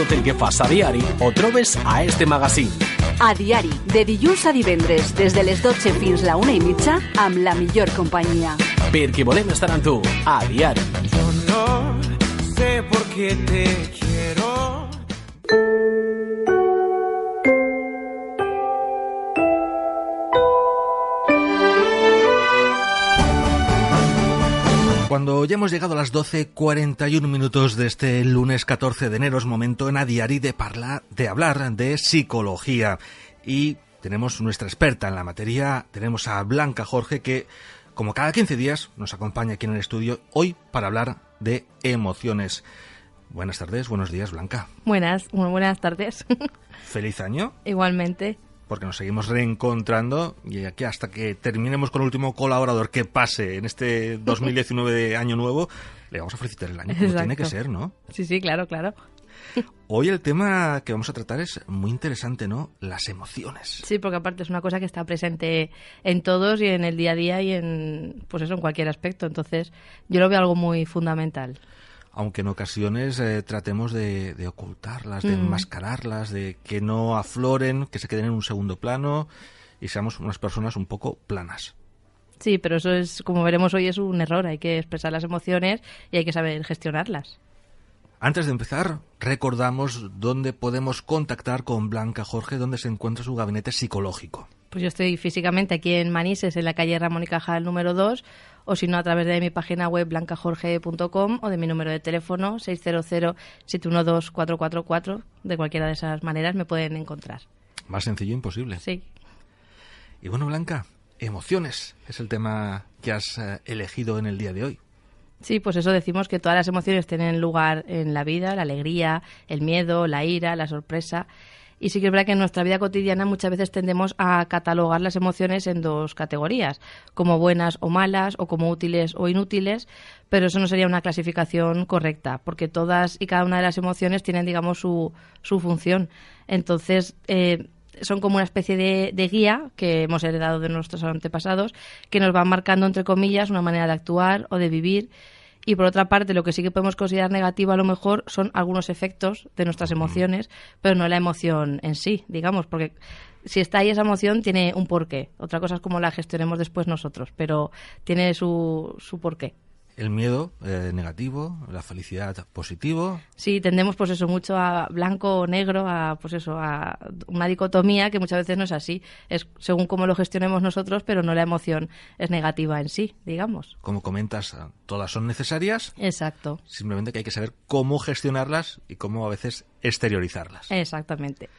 tot el que fas a diari ho trobes a este magazín. A diari, de dilluns a divendres, des de les 12 fins la 1:30, amb la millor companyia. Perquè volem estar amb tu, a diari. Yo no sé por qué te quiero. Cuando ya hemos llegado a las 12:41 minutos de este lunes 14 de enero, es momento en A Diari de hablar de psicología. Y tenemos nuestra experta en la materia, tenemos a Blanca Jorge, que como cada 15 días nos acompaña aquí en el estudio, hoy para hablar de emociones. Buenas tardes, buenos días, Blanca. Muy buenas tardes. Feliz año. Igualmente. Porque nos seguimos reencontrando y aquí hasta que terminemos con el último colaborador que pase en este 2019 de año nuevo, le vamos a felicitar el año como tiene que ser, ¿no? Sí, claro. Hoy el tema que vamos a tratar es muy interesante, ¿no? Las emociones. Sí, porque aparte es una cosa que está presente en todos y en el día a día y en cualquier aspecto. Entonces, yo lo veo algo muy fundamental. Aunque en ocasiones tratemos de ocultarlas, de enmascararlas, de que no afloren, que se queden en un segundo plano y seamos unas personas un poco planas. Sí, pero eso es, como veremos hoy, es un error. Hay que expresar las emociones y hay que saber gestionarlas. Antes de empezar, recordamos dónde podemos contactar con Blanca Jorge, dónde se encuentra su gabinete psicológico. Pues yo estoy físicamente aquí en Manises, en la calle Ramón y Cajal número 2, o si no a través de mi página web blancajorge.com o de mi número de teléfono 600-712-444. De cualquiera de esas maneras me pueden encontrar. Más sencillo imposible. Sí. Y bueno, Blanca, emociones es el tema que has elegido en el día de hoy. Sí, pues eso decimos que todas las emociones tienen lugar en la vida, la alegría, el miedo, la ira, la sorpresa. Y sí que es verdad que en nuestra vida cotidiana muchas veces tendemos a catalogar las emociones en dos categorías, como buenas o malas, o como útiles o inútiles, pero eso no sería una clasificación correcta, porque todas y cada una de las emociones tienen, digamos, su función. Entonces, son como una especie de guía que hemos heredado de nuestros antepasados, que nos van marcando, entre comillas, una manera de actuar o de vivir. Y por otra parte, lo que sí que podemos considerar negativo a lo mejor son algunos efectos de nuestras emociones, pero no la emoción en sí, digamos, porque si está ahí esa emoción tiene un porqué. Otra cosa es cómo la gestionemos después nosotros, pero tiene su porqué. El miedo negativo, la felicidad positivo. Sí, tendemos pues eso mucho a blanco o negro, a una dicotomía que muchas veces no es así. Es según cómo lo gestionemos nosotros, pero no la emoción es negativa en sí, digamos. Como comentas, todas son necesarias. Exacto. Simplemente que hay que saber cómo gestionarlas y cómo a veces exteriorizarlas. Exactamente.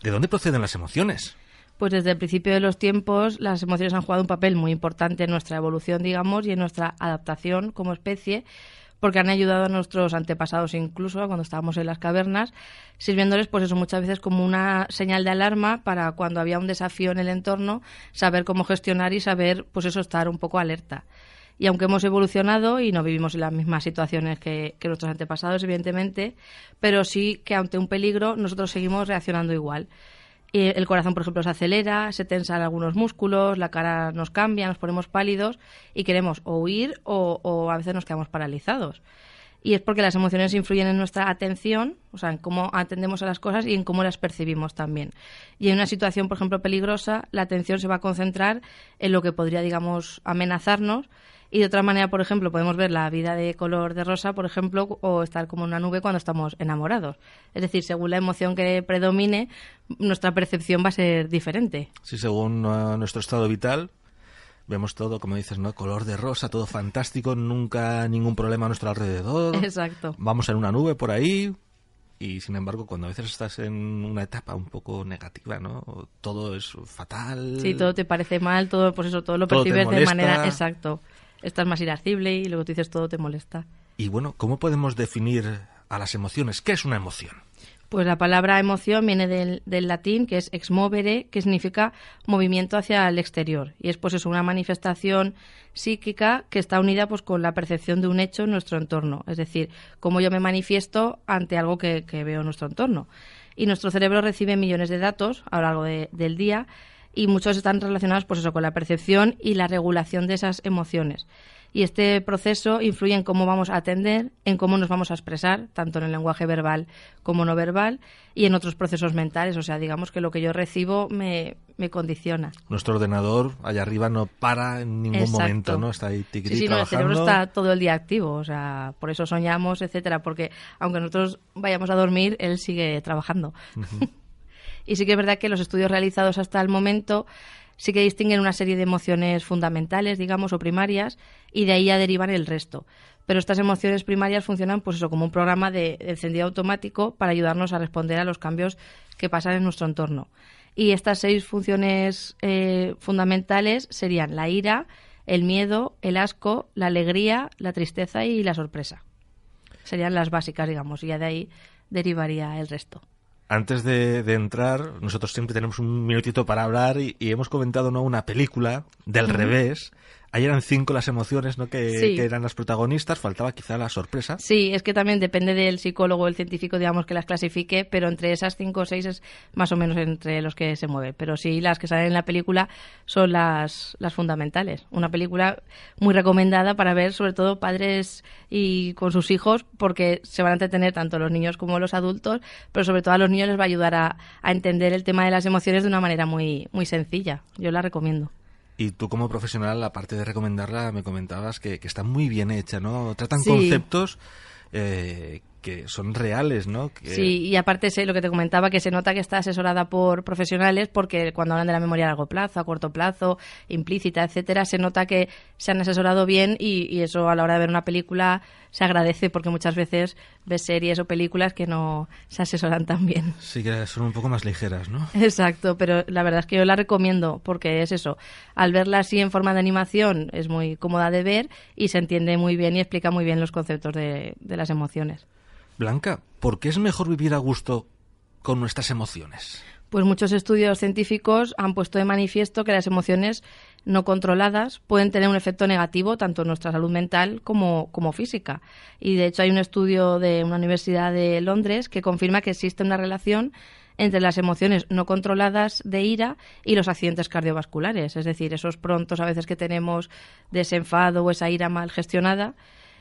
¿De dónde proceden las emociones? Pues desde el principio de los tiempos las emociones han jugado un papel muy importante en nuestra evolución, digamos, y en nuestra adaptación como especie, porque han ayudado a nuestros antepasados incluso cuando estábamos en las cavernas, sirviéndoles pues eso muchas veces como una señal de alarma para cuando había un desafío en el entorno, saber cómo gestionar y saber pues eso estar un poco alerta. Y aunque hemos evolucionado y no vivimos en las mismas situaciones que nuestros antepasados, evidentemente, pero sí que ante un peligro nosotros seguimos reaccionando igual. El corazón, por ejemplo, se acelera, se tensan algunos músculos, la cara nos cambia, nos ponemos pálidos y queremos o huir o a veces nos quedamos paralizados. Y es porque las emociones influyen en nuestra atención, o sea, en cómo atendemos a las cosas y en cómo las percibimos también. Y en una situación, por ejemplo, peligrosa, la atención se va a concentrar en lo que podría, digamos, amenazarnos. Y de otra manera, por ejemplo, podemos ver la vida de color de rosa, por ejemplo, o estar como una nube cuando estamos enamorados. Es decir, según la emoción que predomine, nuestra percepción va a ser diferente. Sí, según nuestro estado vital, vemos todo, como dices, ¿no? Color de rosa, todo fantástico, nunca ningún problema a nuestro alrededor. Exacto. Vamos en una nube por ahí. Y sin embargo, cuando a veces estás en una etapa un poco negativa, ¿no? Todo es fatal. Sí, todo te parece mal, todo, pues eso, todo lo todo percibes de manera... Exacto. Estás más irascible y luego tú dices todo te molesta. Y bueno, ¿cómo podemos definir a las emociones? ¿Qué es una emoción? Pues la palabra emoción viene del latín, que es ex movere, que significa movimiento hacia el exterior. Y es pues eso, una manifestación psíquica que está unida pues con la percepción de un hecho en nuestro entorno. Es decir, cómo yo me manifiesto ante algo que veo en nuestro entorno. Y nuestro cerebro recibe millones de datos a lo largo del día y muchos están relacionados pues eso, con la percepción y la regulación de esas emociones. Y este proceso influye en cómo vamos a atender, en cómo nos vamos a expresar, tanto en el lenguaje verbal como no verbal, y en otros procesos mentales. O sea, digamos que lo que yo recibo me condiciona. Nuestro ordenador allá arriba no para en ningún Exacto. momento, ¿no? Está ahí tiquití Sí, no, el trabajando. cerebro está todo el día activo, o sea, por eso soñamos, etcétera, porque aunque nosotros vayamos a dormir, él sigue trabajando. Y sí que es verdad que los estudios realizados hasta el momento sí que distinguen una serie de emociones fundamentales, digamos, o primarias, y de ahí ya derivan el resto. Pero estas emociones primarias funcionan, pues eso, como un programa de encendido automático para ayudarnos a responder a los cambios que pasan en nuestro entorno. Y estas 6 funciones fundamentales serían la ira, el miedo, el asco, la alegría, la tristeza y la sorpresa. Serían las básicas, digamos, y ya de ahí derivaría el resto. Antes de entrar, nosotros siempre tenemos un minutito para hablar y hemos comentado, ¿no?, una película del revés. Ahí eran 5 las emociones, ¿no?, que eran las protagonistas. Faltaba quizá la sorpresa. Sí, es que también depende del psicólogo o el científico, digamos, que las clasifique, pero entre esas 5 o 6 es más o menos entre los que se mueven. Pero sí, las que salen en la película son las fundamentales. Una película muy recomendada para ver, sobre todo padres y con sus hijos, porque se van a entretener tanto los niños como los adultos, pero sobre todo a los niños les va a ayudar a entender el tema de las emociones de una manera muy, muy sencilla. Yo la recomiendo. Y tú como profesional, aparte de recomendarla, me comentabas que está muy bien hecha, ¿no? Tratan Sí. conceptos que son reales, ¿no? Sí, y aparte sé lo que te comentaba, que se nota que está asesorada por profesionales, porque cuando hablan de la memoria a largo plazo, a corto plazo, implícita, etcétera, se nota que se han asesorado bien y eso a la hora de ver una película se agradece, porque muchas veces ves series o películas que no se asesoran tan bien. Sí, que son un poco más ligeras, ¿no? Exacto, pero la verdad es que yo la recomiendo porque es eso, al verla así en forma de animación es muy cómoda de ver y se entiende muy bien y explica muy bien los conceptos de las emociones. Blanca, ¿por qué es mejor vivir a gusto con nuestras emociones? Pues muchos estudios científicos han puesto de manifiesto que las emociones no controladas pueden tener un efecto negativo tanto en nuestra salud mental como física. Y de hecho hay un estudio de una universidad de Londres que confirma que existe una relación entre las emociones no controladas de ira y los accidentes cardiovasculares. Es decir, esos prontos a veces que tenemos de ese enfado o esa ira mal gestionada.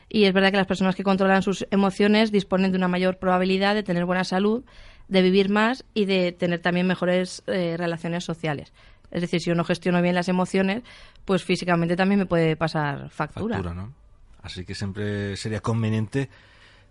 Y es verdad que las personas que controlan sus emociones disponen de una mayor probabilidad de tener buena salud, de vivir más y de tener también mejores relaciones sociales. Es decir, si yo no gestiono bien las emociones, pues físicamente también me puede pasar factura. ¿No? Así que siempre sería conveniente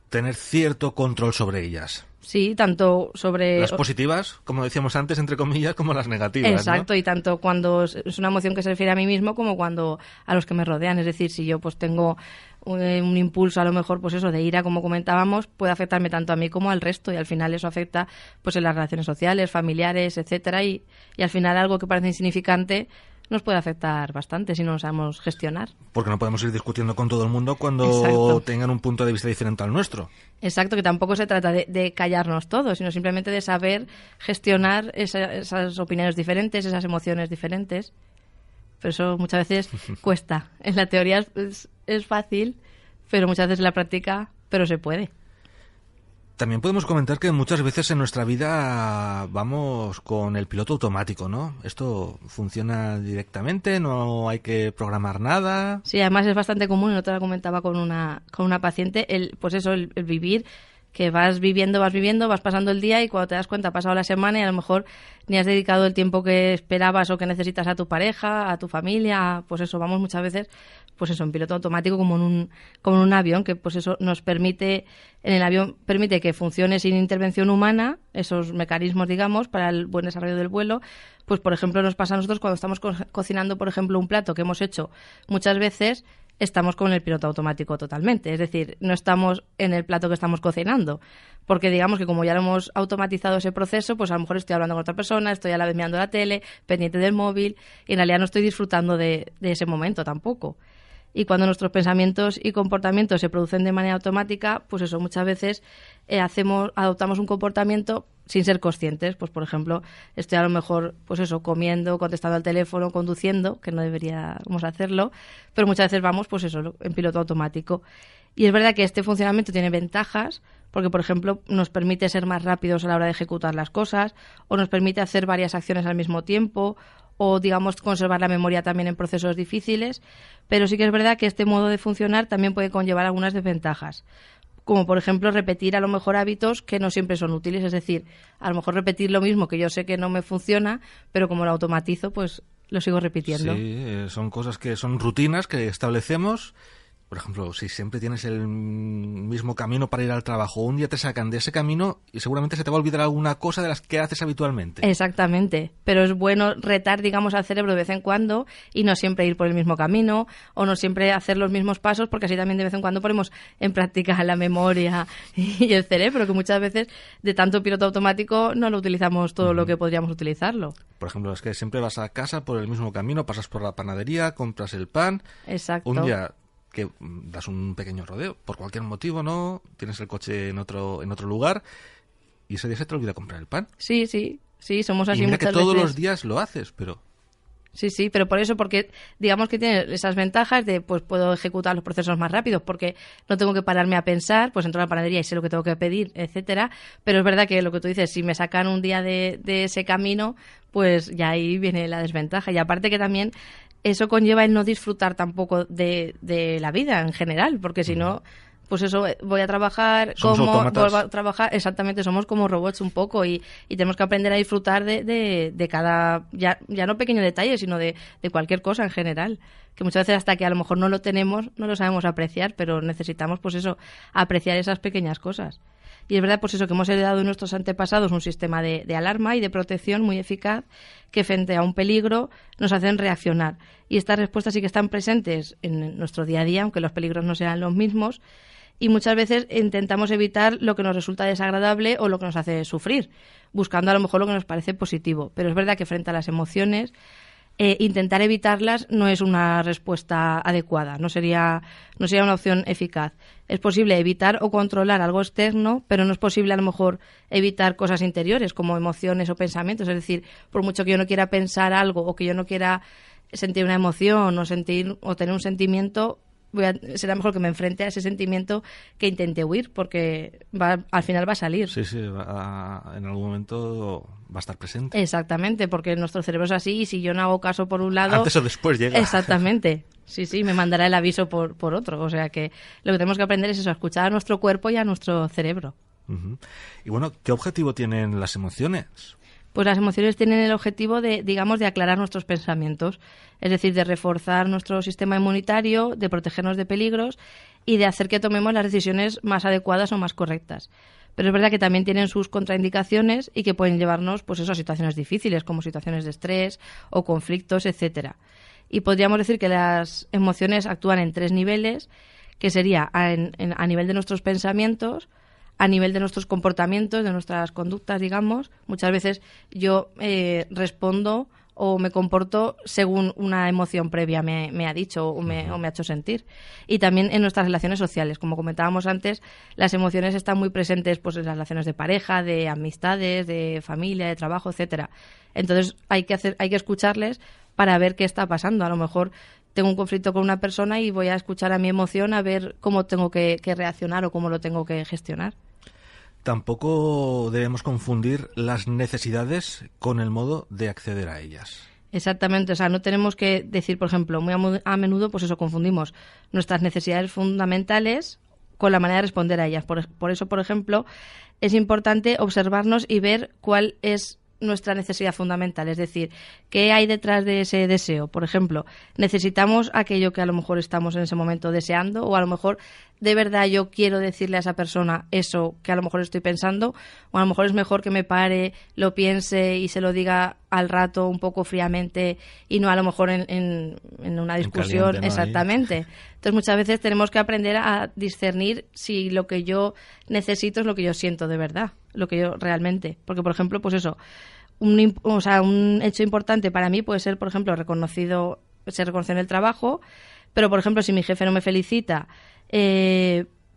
tener cierto control sobre ellas. Sí, tanto sobre... Las positivas, como decíamos antes, entre comillas, como las negativas. Exacto, ¿no? y tanto cuando es una emoción que se refiere a mí mismo como cuando a los que me rodean. Es decir, si yo pues tengo un impulso a lo mejor pues eso de ira, como comentábamos, puede afectarme tanto a mí como al resto y al final eso afecta pues en las relaciones sociales, familiares, etcétera y al final algo que parece insignificante nos puede afectar bastante si no lo sabemos gestionar. Porque no podemos ir discutiendo con todo el mundo cuando Exacto. tengan un punto de vista diferente al nuestro. Exacto, que tampoco se trata de callarnos todos, sino simplemente de saber gestionar esas opiniones diferentes, esas emociones diferentes. Pero eso muchas veces cuesta. En la teoría es fácil, pero muchas veces en la práctica, pero se puede. También podemos comentar que muchas veces en nuestra vida vamos con el piloto automático, ¿no? Esto funciona directamente, no hay que programar nada. Sí, además es bastante común, y no te lo comentaba con una paciente, el vivir, que vas viviendo, vas pasando el día y cuando te das cuenta ha pasado la semana y a lo mejor ni has dedicado el tiempo que esperabas o que necesitas a tu pareja, a tu familia, pues eso, vamos muchas veces pues eso, en piloto automático como en un avión, que pues eso nos permite, en el avión permite que funcione sin intervención humana, esos mecanismos, digamos, para el buen desarrollo del vuelo. Pues por ejemplo nos pasa a nosotros cuando estamos cocinando, por ejemplo, un plato que hemos hecho muchas veces, estamos con el piloto automático totalmente, es decir, no estamos en el plato que estamos cocinando, porque digamos que como ya lo hemos automatizado ese proceso, pues a lo mejor estoy hablando con otra persona, estoy a la vez mirando la tele, pendiente del móvil, y en realidad no estoy disfrutando de ese momento tampoco. Y cuando nuestros pensamientos y comportamientos se producen de manera automática, pues eso, muchas veces adoptamos un comportamiento sin ser conscientes. Pues por ejemplo, estoy a lo mejor, pues eso, comiendo, contestando al teléfono, conduciendo, que no deberíamos hacerlo, pero muchas veces vamos, pues eso, en piloto automático. Y es verdad que este funcionamiento tiene ventajas, porque, por ejemplo, nos permite ser más rápidos a la hora de ejecutar las cosas, o nos permite hacer varias acciones al mismo tiempo, o, digamos, conservar la memoria también en procesos difíciles, pero sí que es verdad que este modo de funcionar también puede conllevar algunas desventajas, como por ejemplo repetir a lo mejor hábitos que no siempre son útiles, es decir, a lo mejor repetir lo mismo que yo sé que no me funciona, pero como lo automatizo, pues lo sigo repitiendo. Sí, son cosas que son rutinas que establecemos. Por ejemplo, si siempre tienes el mismo camino para ir al trabajo, un día te sacan de ese camino y seguramente se te va a olvidar alguna cosa de las que haces habitualmente. Exactamente, pero es bueno retar, digamos, al cerebro de vez en cuando y no siempre ir por el mismo camino o no siempre hacer los mismos pasos, porque así también de vez en cuando ponemos en práctica la memoria y el cerebro, que muchas veces de tanto piloto automático no lo utilizamos todo lo que podríamos utilizarlo. Por ejemplo, es que siempre vas a casa por el mismo camino, pasas por la panadería, compras el pan. Exacto. Un día que das un pequeño rodeo, por cualquier motivo, ¿no? Tienes el coche en otro lugar y ese día se te olvida comprar el pan. Sí, somos así y mira muchas que todos veces. los días lo haces, pero... Sí, pero por eso, porque digamos que tiene esas ventajas de, pues puedo ejecutar los procesos más rápidos porque no tengo que pararme a pensar, pues entro a la panadería y sé lo que tengo que pedir, etcétera. Pero es verdad que lo que tú dices, si me sacan un día de ese camino, pues ya ahí viene la desventaja. Y aparte que también eso conlleva el no disfrutar tampoco de la vida en general, porque si no, pues eso, voy a trabajar, Somos autómatas. vuelvo a trabajar, exactamente, somos como robots un poco y tenemos que aprender a disfrutar de cada, ya no pequeño detalle, sino de cualquier cosa en general, que muchas veces hasta que a lo mejor no lo tenemos, no lo sabemos apreciar, pero necesitamos, pues eso, apreciar esas pequeñas cosas. Y es verdad, pues eso, que hemos heredado de nuestros antepasados un sistema de alarma y de protección muy eficaz que frente a un peligro nos hacen reaccionar. Y estas respuestas sí que están presentes en nuestro día a día, aunque los peligros no sean los mismos. Y muchas veces intentamos evitar lo que nos resulta desagradable o lo que nos hace sufrir, buscando a lo mejor lo que nos parece positivo. Pero es verdad que frente a las emociones, intentar evitarlas no es una respuesta adecuada, no sería una opción eficaz. Es posible evitar o controlar algo externo, pero no es posible a lo mejor evitar cosas interiores como emociones o pensamientos. Es decir, por mucho que yo no quiera pensar algo o que yo no quiera sentir una emoción o tener un sentimiento, será mejor que me enfrente a ese sentimiento que intente huir, porque al final va a salir. Sí, en algún momento va a estar presente. Exactamente, porque nuestro cerebro es así y si yo no hago caso por un lado... Antes o después llega. Exactamente. Sí, me mandará el aviso por otro. O sea que lo que tenemos que aprender es eso, a escuchar a nuestro cuerpo y a nuestro cerebro. Uh-huh. Y bueno, ¿qué objetivo tienen las emociones? Pues las emociones tienen el objetivo de aclarar nuestros pensamientos, es decir, de reforzar nuestro sistema inmunitario, de protegernos de peligros y de hacer que tomemos las decisiones más adecuadas o más correctas. Pero es verdad que también tienen sus contraindicaciones y que pueden llevarnos, pues eso, a situaciones difíciles, como situaciones de estrés o conflictos, etcétera. Y podríamos decir que las emociones actúan en 3 niveles, que sería a nivel de nuestros pensamientos, a nivel de nuestros comportamientos, de nuestras conductas, digamos. Muchas veces yo respondo o me comporto según una emoción previa me ha dicho o me ha hecho sentir. Y también en nuestras relaciones sociales. Como comentábamos antes, las emociones están muy presentes pues, en las relaciones de pareja, de amistades, de familia, de trabajo, etcétera. Entonces hay que escucharles para ver qué está pasando. A lo mejor tengo un conflicto con una persona y voy a escuchar a mi emoción a ver cómo tengo que reaccionar o cómo lo tengo que gestionar. Tampoco debemos confundir las necesidades con el modo de acceder a ellas. Exactamente, o sea, no tenemos que decir, por ejemplo, muy a menudo, pues eso, confundimos nuestras necesidades fundamentales con la manera de responder a ellas. Por eso, por ejemplo, es importante observarnos y ver cuál es nuestra necesidad fundamental, es decir, ¿qué hay detrás de ese deseo? Por ejemplo, ¿necesitamos aquello que a lo mejor estamos en ese momento deseando? O a lo mejor de verdad yo quiero decirle a esa persona eso que a lo mejor estoy pensando, o a lo mejor es mejor que me pare, lo piense y se lo diga al rato un poco fríamente y no a lo mejor en una discusión. Caliente, ¿no? Exactamente. Ahí. Entonces muchas veces tenemos que aprender a discernir si lo que yo necesito es lo que yo siento de verdad, lo que yo realmente. Porque, por ejemplo, pues eso, un hecho importante para mí puede ser, por ejemplo, ser reconocido en el trabajo, pero, por ejemplo, si mi jefe no me felicita,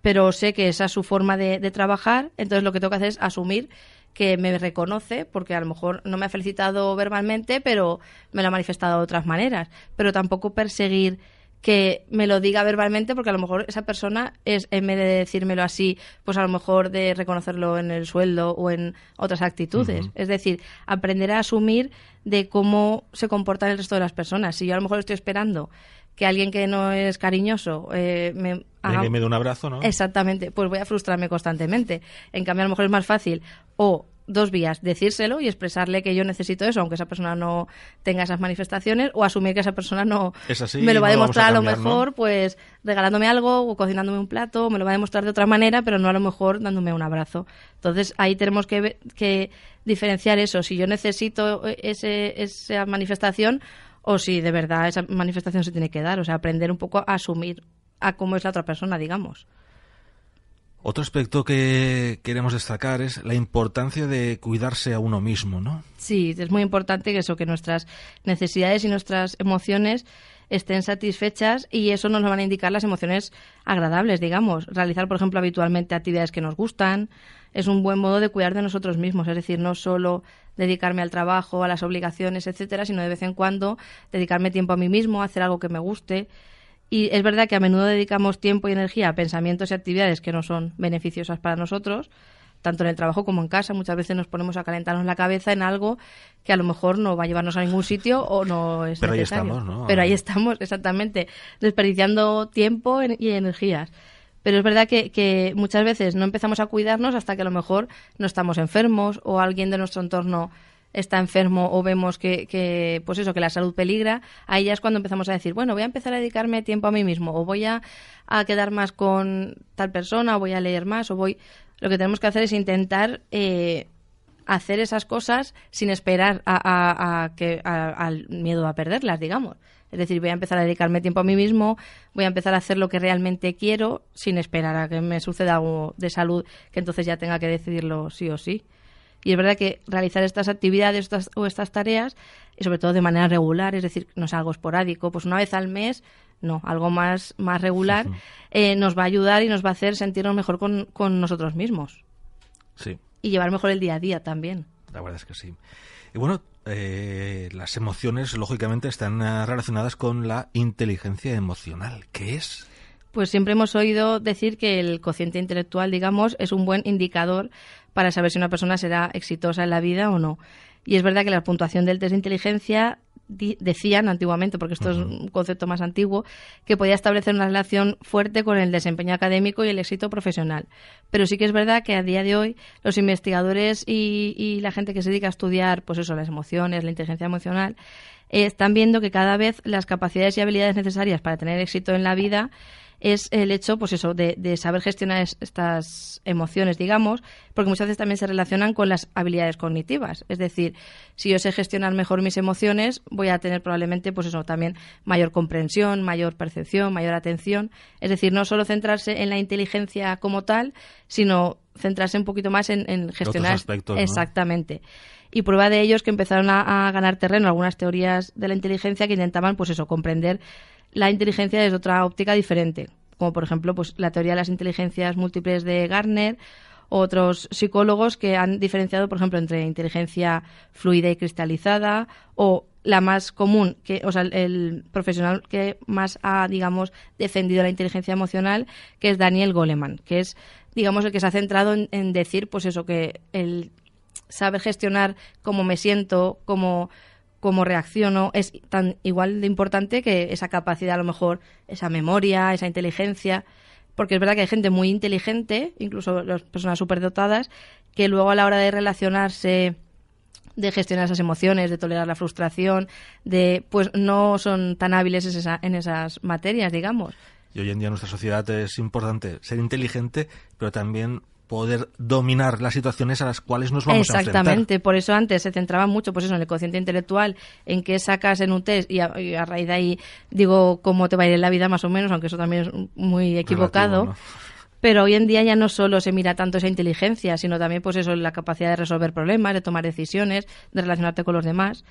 pero sé que esa es su forma de trabajar, entonces lo que tengo que hacer es asumir que me reconoce, porque a lo mejor no me ha felicitado verbalmente, pero me lo ha manifestado de otras maneras. Pero tampoco perseguir que me lo diga verbalmente, porque a lo mejor esa persona es, en vez de decírmelo así, pues a lo mejor de reconocerlo en el sueldo o en otras actitudes. Uh-huh. Es decir, aprender a asumir de cómo se comportan el resto de las personas. Si yo a lo mejor estoy esperando que alguien que no es cariñoso me dé un abrazo, ¿no? Exactamente, pues voy a frustrarme constantemente. En cambio, a lo mejor es más fácil o dos vías, decírselo y expresarle que yo necesito eso, aunque esa persona no tenga esas manifestaciones, o asumir que esa persona no así, me lo va a demostrar a lo mejor, ¿no? Pues regalándome algo o cocinándome un plato, me lo va a demostrar de otra manera, pero no a lo mejor dándome un abrazo. Entonces ahí tenemos que diferenciar eso, si yo necesito esa manifestación o si de verdad esa manifestación se tiene que dar, o sea, aprender un poco a asumir a cómo es la otra persona, digamos. Otro aspecto que queremos destacar es la importancia de cuidarse a uno mismo, ¿no? Sí, es muy importante que nuestras necesidades y nuestras emociones estén satisfechas, y eso nos lo van a indicar las emociones agradables, digamos. Realizar, por ejemplo, habitualmente actividades que nos gustan es un buen modo de cuidar de nosotros mismos, es decir, no solo dedicarme al trabajo, a las obligaciones, etcétera, sino de vez en cuando dedicarme tiempo a mí mismo, hacer algo que me guste. Y es verdad que a menudo dedicamos tiempo y energía a pensamientos y actividades que no son beneficiosas para nosotros, tanto en el trabajo como en casa. Muchas veces nos ponemos a calentarnos la cabeza en algo que a lo mejor no va a llevarnos a ningún sitio o no es Pero necesario. Ahí estamos, ¿no? Pero ahí estamos, exactamente, desperdiciando tiempo y energías. Pero es verdad que muchas veces no empezamos a cuidarnos hasta que a lo mejor no estamos enfermos o alguien de nuestro entorno está enfermo o vemos que pues eso, que la salud peligra. Ahí ya es cuando empezamos a decir, bueno, voy a empezar a dedicarme tiempo a mí mismo, o voy a quedar más con tal persona, o voy a leer más, Lo que tenemos que hacer es intentar hacer esas cosas sin esperar al miedo a perderlas, digamos. Es decir, voy a empezar a dedicarme tiempo a mí mismo, voy a empezar a hacer lo que realmente quiero sin esperar a que me suceda algo de salud que entonces ya tenga que decidirlo sí o sí. Y es verdad que realizar estas actividades o estas tareas, y sobre todo de manera regular, es decir, no es algo esporádico, pues una vez al mes, no, algo más regular, nos va a ayudar y nos va a hacer sentirnos mejor con nosotros mismos. Sí. Y llevar mejor el día a día también. La verdad es que sí. Y bueno, las emociones, lógicamente, están relacionadas con la inteligencia emocional. ¿Qué es? Pues siempre hemos oído decir que el cociente intelectual, digamos, es un buen indicador para saber si una persona será exitosa en la vida o no. Y es verdad que la puntuación del test de inteligencia decían antiguamente, porque esto es un concepto más antiguo, que podía establecer una relación fuerte con el desempeño académico y el éxito profesional. Pero sí que es verdad que a día de hoy los investigadores y la gente que se dedica a estudiar, pues eso, las emociones, la inteligencia emocional, están viendo que cada vez las capacidades y habilidades necesarias para tener éxito en la vida es el hecho, pues eso, de saber gestionar estas emociones, digamos, porque muchas veces también se relacionan con las habilidades cognitivas. Es decir, si yo sé gestionar mejor mis emociones, voy a tener probablemente, pues eso, también mayor comprensión, mayor percepción, mayor atención. Es decir, no solo centrarse en la inteligencia como tal, sino centrarse un poquito más en gestionar. Otros aspectos, exactamente. ¿No? Y prueba de ello es que empezaron a ganar terreno algunas teorías de la inteligencia que intentaban, pues eso, comprender la inteligencia desde otra óptica diferente, como por ejemplo pues la teoría de las inteligencias múltiples de Gardner, otros psicólogos que han diferenciado, por ejemplo, entre inteligencia fluida y cristalizada, o la más común, el profesional que más ha, digamos, defendido la inteligencia emocional, que es Daniel Goleman, que es, digamos, el que se ha centrado en decir, pues eso, que el saber gestionar cómo me siento, cómo reacciono, es tan igual de importante que esa capacidad, a lo mejor, esa memoria, esa inteligencia, porque es verdad que hay gente muy inteligente, incluso las personas superdotadas, que luego a la hora de relacionarse, de gestionar esas emociones, de tolerar la frustración, pues no son tan hábiles en esas materias, digamos. Y hoy en día en nuestra sociedad es importante ser inteligente, pero también poder dominar las situaciones a las cuales nos vamos a enfrentar. Exactamente, por eso antes se centraba mucho, pues eso, en el cociente intelectual, en qué sacas en un test, y a raíz de ahí digo cómo te va a ir en la vida más o menos, aunque eso también es muy equivocado. Relativo, ¿no? Pero hoy en día ya no solo se mira tanto esa inteligencia, sino también pues eso, la capacidad de resolver problemas, de tomar decisiones, de relacionarte con los demás.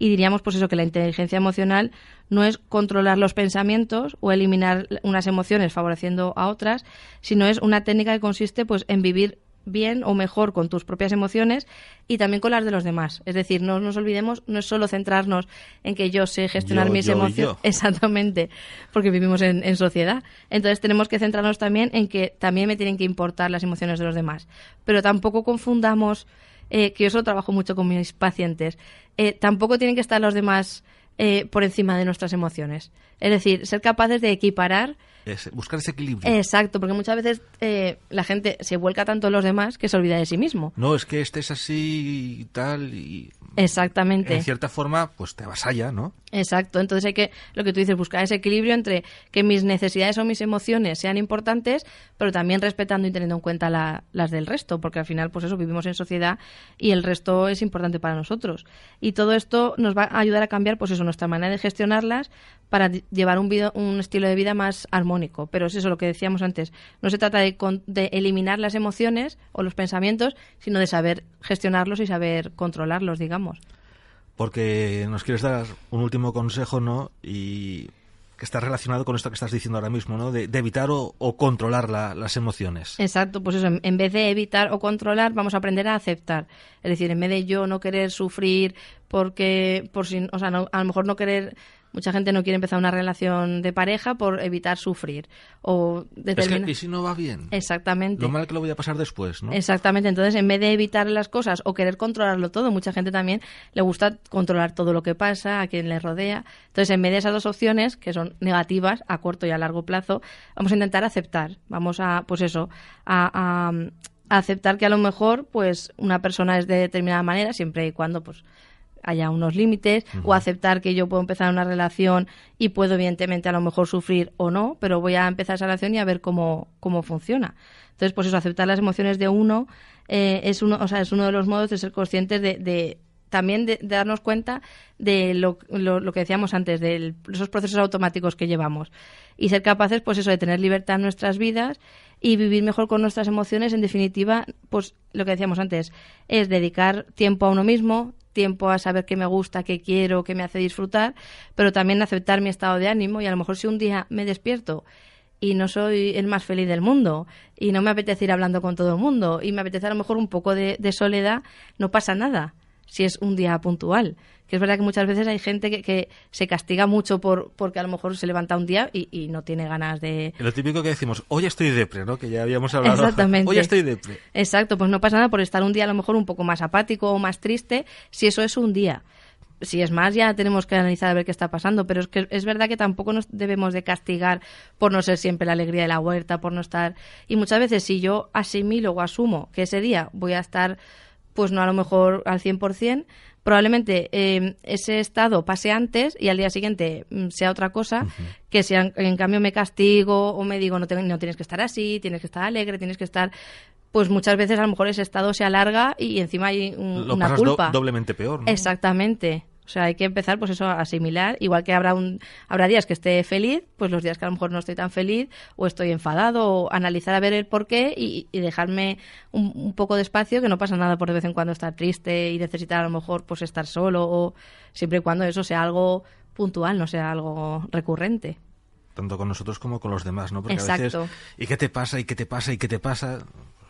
Y diríamos pues eso, que la inteligencia emocional no es controlar los pensamientos o eliminar unas emociones favoreciendo a otras, sino es una técnica que consiste pues en vivir bien o mejor con tus propias emociones y también con las de los demás. Es decir, no nos olvidemos, no es solo centrarnos en que yo sé gestionar mis emociones. Exactamente, porque vivimos en sociedad. Entonces tenemos que centrarnos también en que también me tienen que importar las emociones de los demás. Pero tampoco confundamos, que yo eso lo trabajo mucho con mis pacientes, tampoco tienen que estar los demás por encima de nuestras emociones. Es decir, ser capaces de equiparar. Buscar ese equilibrio. Exacto, porque muchas veces la gente se vuelca tanto en los demás que se olvida de sí mismo. No, es que este es así y tal, y exactamente. En cierta forma, pues te avasalla, ¿no? Exacto, entonces hay que, lo que tú dices, buscar ese equilibrio entre que mis necesidades o mis emociones sean importantes, pero también respetando y teniendo en cuenta las del resto, porque al final, pues eso, vivimos en sociedad y el resto es importante para nosotros. Y todo esto nos va a ayudar a cambiar, pues eso, nuestra manera de gestionarlas para llevar un estilo de vida más armónico. Pero es eso lo que decíamos antes, no se trata de eliminar las emociones o los pensamientos, sino de saber gestionarlos y saber controlarlos, digamos. Porque nos quieres dar un último consejo, ¿no? Y que está relacionado con esto que estás diciendo ahora mismo, ¿no? De evitar o controlar las emociones. Exacto, pues eso, en vez de evitar o controlar, vamos a aprender a aceptar. Es decir, en vez de yo no querer sufrir a lo mejor no querer. Mucha gente no quiere empezar una relación de pareja por evitar sufrir. Es que, ¿y si no va bien? Exactamente. Lo mal que lo voy a pasar después, ¿no? Exactamente. Entonces, en vez de evitar las cosas o querer controlarlo todo, mucha gente también le gusta controlar todo lo que pasa, a quien le rodea. Entonces, en vez de esas dos opciones, que son negativas a corto y a largo plazo, vamos a intentar aceptar. Vamos a, pues eso, a aceptar que a lo mejor pues una persona es de determinada manera, siempre y cuando pues haya unos límites, o aceptar que yo puedo empezar una relación y puedo evidentemente a lo mejor sufrir o no, pero voy a empezar esa relación y a ver cómo funciona. Entonces, pues eso, aceptar las emociones de uno es uno de los modos de ser conscientes también de darnos cuenta de lo que decíamos antes, de esos procesos automáticos que llevamos y ser capaces, pues eso, de tener libertad en nuestras vidas y vivir mejor con nuestras emociones. En definitiva, pues lo que decíamos antes, es dedicar tiempo a uno mismo, tiempo a saber qué me gusta, qué quiero, qué me hace disfrutar, pero también aceptar mi estado de ánimo. Y a lo mejor si un día me despierto y no soy el más feliz del mundo y no me apetece ir hablando con todo el mundo y me apetece a lo mejor un poco de soledad, no pasa nada si es un día puntual. Que es verdad que muchas veces hay gente que se castiga mucho porque a lo mejor se levanta un día y no tiene ganas de... Lo típico que decimos, hoy estoy depre, ¿no? Que ya habíamos hablado. Exactamente. Hoy estoy depre. Exacto, pues no pasa nada por estar un día a lo mejor un poco más apático o más triste, si eso es un día. Si es más, ya tenemos que analizar a ver qué está pasando, pero es que es verdad que tampoco nos debemos de castigar por no ser siempre la alegría de la huerta, por no estar... Y muchas veces si yo asimilo o asumo que ese día voy a estar, pues no a lo mejor al 100%, probablemente ese estado pase antes y al día siguiente sea otra cosa, que si en cambio me castigo o me digo no tienes que estar así, tienes que estar alegre, tienes que estar... Pues muchas veces a lo mejor ese estado se alarga y encima hay una culpa. Doblemente peor, ¿no? Exactamente. O sea, hay que empezar pues eso a asimilar, igual que habrá días que esté feliz, pues los días que a lo mejor no estoy tan feliz o estoy enfadado, o analizar a ver el porqué y dejarme un poco de espacio, que no pasa nada por de vez en cuando estar triste y necesitar a lo mejor pues estar solo, o siempre y cuando eso sea algo puntual, no sea algo recurrente. Tanto con nosotros como con los demás, ¿no? Porque exacto. A veces, ¿y qué te pasa? ¿Y qué te pasa? ¿Y qué te pasa?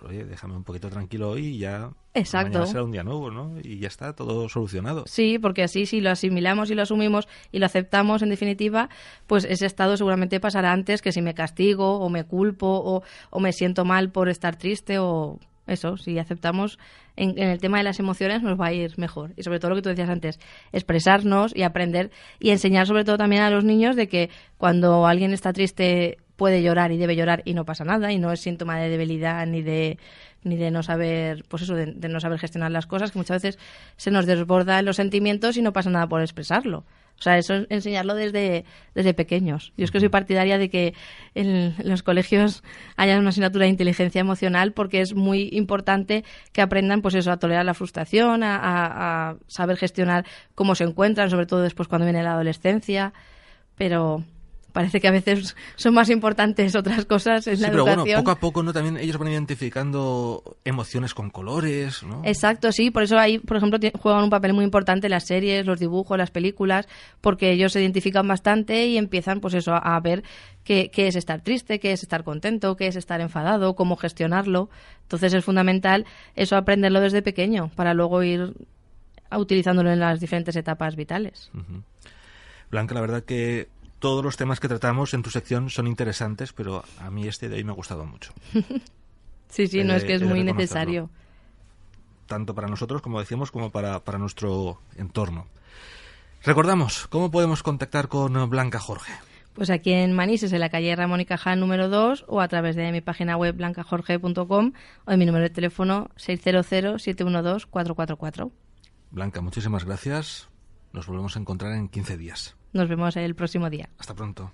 Pues, oye, déjame un poquito tranquilo hoy y ya. Exacto. Mañana será un día nuevo, ¿no? Y ya está, todo solucionado. Sí, porque así si lo asimilamos y lo asumimos y lo aceptamos, en definitiva, pues ese estado seguramente pasará antes que si me castigo o me culpo o me siento mal por estar triste o... Eso, si aceptamos en el tema de las emociones nos va a ir mejor. Y sobre todo lo que tú decías antes, expresarnos y aprender y enseñar sobre todo también a los niños de que cuando alguien está triste puede llorar y debe llorar y no pasa nada y no es síntoma de debilidad ni de no saber, pues eso, de no saber gestionar las cosas, que muchas veces se nos desbordan los sentimientos y no pasa nada por expresarlo. O sea, eso es enseñarlo desde pequeños. Yo es que soy partidaria de que en los colegios haya una asignatura de inteligencia emocional porque es muy importante que aprendan pues eso, a tolerar la frustración, a saber gestionar cómo se encuentran, sobre todo después cuando viene la adolescencia. Pero parece que a veces son más importantes otras cosas en la pero educación. Bueno, poco a poco, ¿no? También ellos van identificando emociones con colores, ¿no? Exacto, sí. Por eso ahí, por ejemplo, juegan un papel muy importante las series, los dibujos, las películas, porque ellos se identifican bastante y empiezan, pues eso, a ver qué es estar triste, qué es estar contento, qué es estar enfadado, cómo gestionarlo. Entonces es fundamental eso, aprenderlo desde pequeño, para luego ir utilizándolo en las diferentes etapas vitales. Uh-huh. Blanca, la verdad que todos los temas que tratamos en tu sección son interesantes, pero a mí este de hoy me ha gustado mucho. Sí, no, es que es muy necesario. Tanto para nosotros, como decíamos, como para nuestro entorno. Recordamos, ¿cómo podemos contactar con Blanca Jorge? Pues aquí en Manises, en la calle Ramón y Cajal número 2, o a través de mi página web blancajorge.com o en mi número de teléfono 600-712-444. Blanca, muchísimas gracias. Nos volvemos a encontrar en 15 días. Nos vemos el próximo día. Hasta pronto.